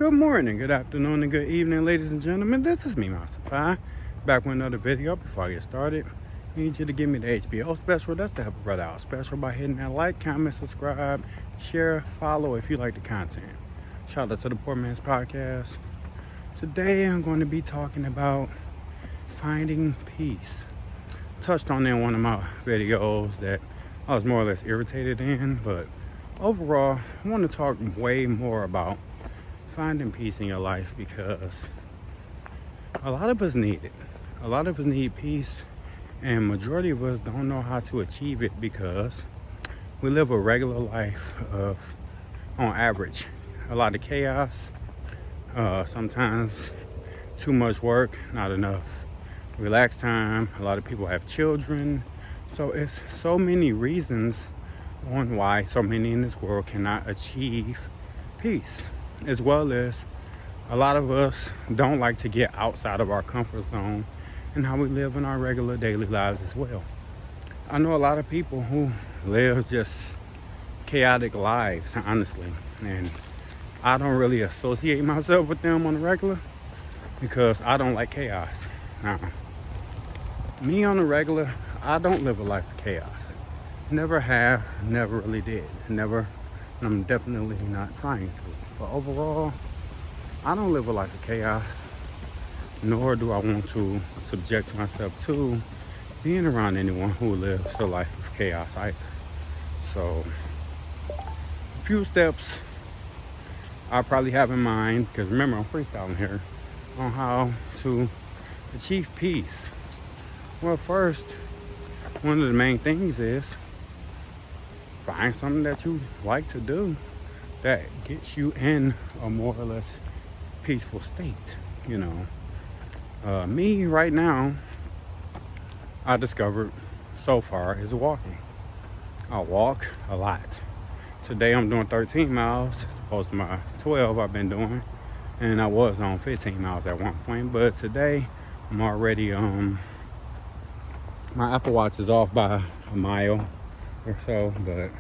Good morning, good afternoon, and good evening, ladies and gentlemen. This is me, Master Pie, back with another video. Before I get started, I need you to give me the HBO special. That's to help a brother out special by hitting that like, comment, subscribe, share, follow if you like the content. Shout out to the Poor Man's Podcast. Today, I'm going to be talking about finding peace. Touched on it in one of my videos that I was more or less irritated in, but overall, I want to talk way more about finding peace in your life because a lot of us need it. A lot of us need peace, and majority of us don't know how to achieve it because we live a regular life of, on average, a lot of chaos, sometimes too much work, not enough relaxed time. A lot of people have children, so it's so many reasons on why so many in this world cannot achieve peace, as well as a lot of us don't like to get outside of our comfort zone and how we live in our regular daily lives as well. I know a lot of people who live just chaotic lives, honestly, and I don't really associate myself with them on the regular because I don't like chaos. Now, me on the regular, I don't live a life of chaos. Never have, never really did. Never, and I'm definitely not trying to. But overall, I don't live a life of chaos, nor do I want to subject myself to being around anyone who lives a life of chaos either. So, a few steps I probably have in mind, because remember, I'm freestyling here, on how to achieve peace. Well, first, one of the main things is find something that you like to do that gets you in a more or less peaceful state. You know, me right now, I discovered so far is walking. I walk a lot. Today I'm doing 13 miles as opposed to my 12 I've been doing, and I was on 15 miles at one point, but today I'm already my Apple Watch is off by a mile or so, but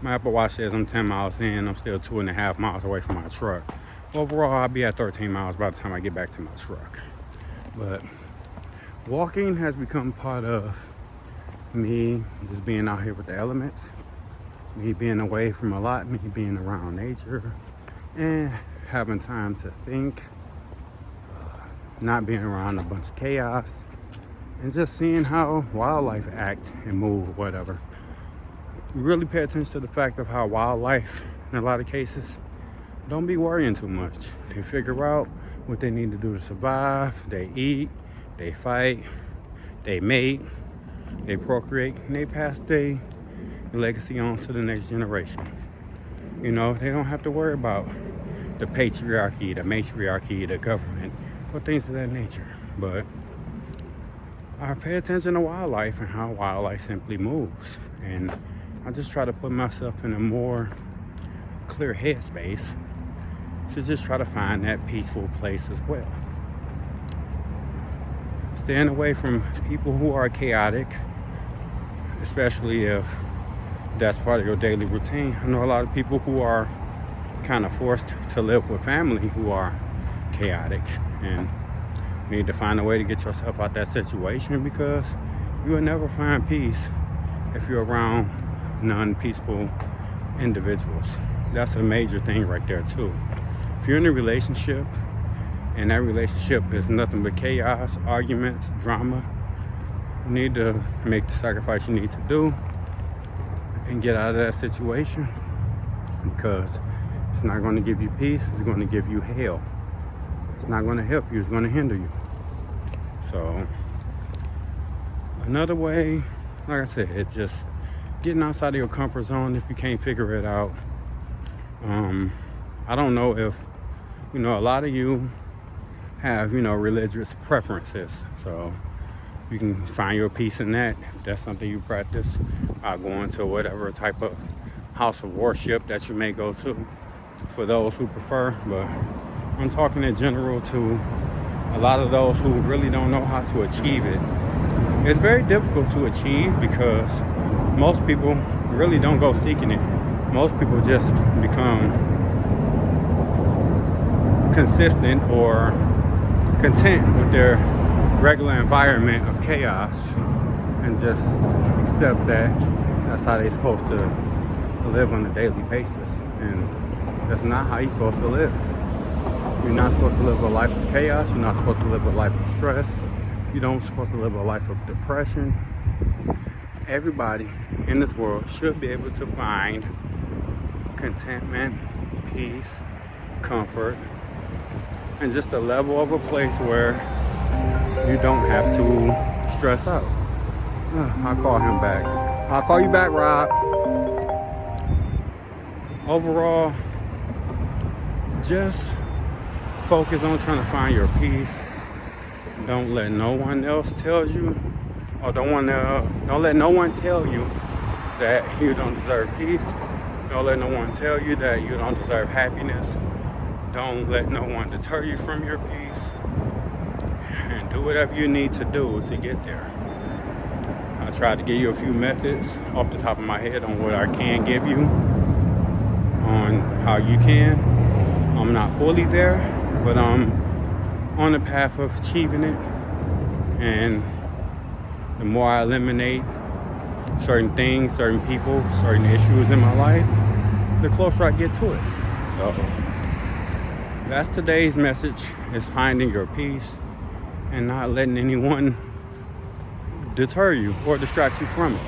my Apple Watch says I'm 10 miles in. I'm still 2.5 miles away from my truck. Overall, I'll be at 13 miles by the time I get back to my truck. But walking has become part of me just being out here with the elements, me being away from a lot, me being around nature, and having time to think, not being around a bunch of chaos, and just seeing how wildlife act and move, whatever. Really pay attention to the fact of how wildlife, in a lot of cases, don't be worrying too much. They figure out what they need to do to survive. They eat, they fight, they mate, they procreate, and they pass their legacy on to the next generation. You know, they don't have to worry about the patriarchy, the matriarchy, the government, or things of that nature. But I pay attention to wildlife and how wildlife simply moves. And I just try to put myself in a more clear headspace to just try to find that peaceful place as well. Staying away from people who are chaotic, especially if that's part of your daily routine. I know a lot of people who are kind of forced to live with family who are chaotic, and you need to find a way to get yourself out that situation because you will never find peace if you're around non-peaceful individuals. That's a major thing right there too. If you're in a relationship and that relationship is nothing but chaos, arguments, drama, you need to make the sacrifice you need to do and get out of that situation, because it's not going to give you peace, it's going to give you hell. It's not going to help you, it's going to hinder you. So another way, like I said, it's just getting outside of your comfort zone if you can't figure it out. I don't know if, a lot of you have, religious preferences. So you can find your peace in that. If that's something you practice, going to whatever type of house of worship that you may go to for those who prefer. But I'm talking in general to a lot of those who really don't know how to achieve it. It's very difficult to achieve because most people really don't go seeking it. Most people just become consistent or content with their regular environment of chaos and just accept that that's how they're supposed to live on a daily basis. And that's not how you're supposed to live. You're not supposed to live a life of chaos. You're not supposed to live a life of stress. You don't supposed to live a life of depression. Everybody in this world should be able to find contentment, peace, comfort, and just a level of a place where you don't have to stress out. I'll call him back. I'll call you back, Rob. Overall, just focus on trying to find your peace. Don't let no one else tell you, or don't let no one tell you that you don't deserve peace. Don't let no one tell you that you don't deserve happiness. Don't let no one deter you from your peace. And do whatever you need to do to get there. I tried to give you a few methods off the top of my head on what I can give you, on how you can. I'm not fully there, but I'm on the path of achieving it. And the more I eliminate certain things, certain people, certain issues in my life, the closer I get to it. So that's today's message, is finding your peace and not letting anyone deter you or distract you from it.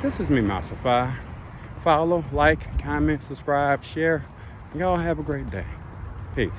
This is me, Masafai. Follow, like, comment, subscribe, share. Y'all have a great day. Peace.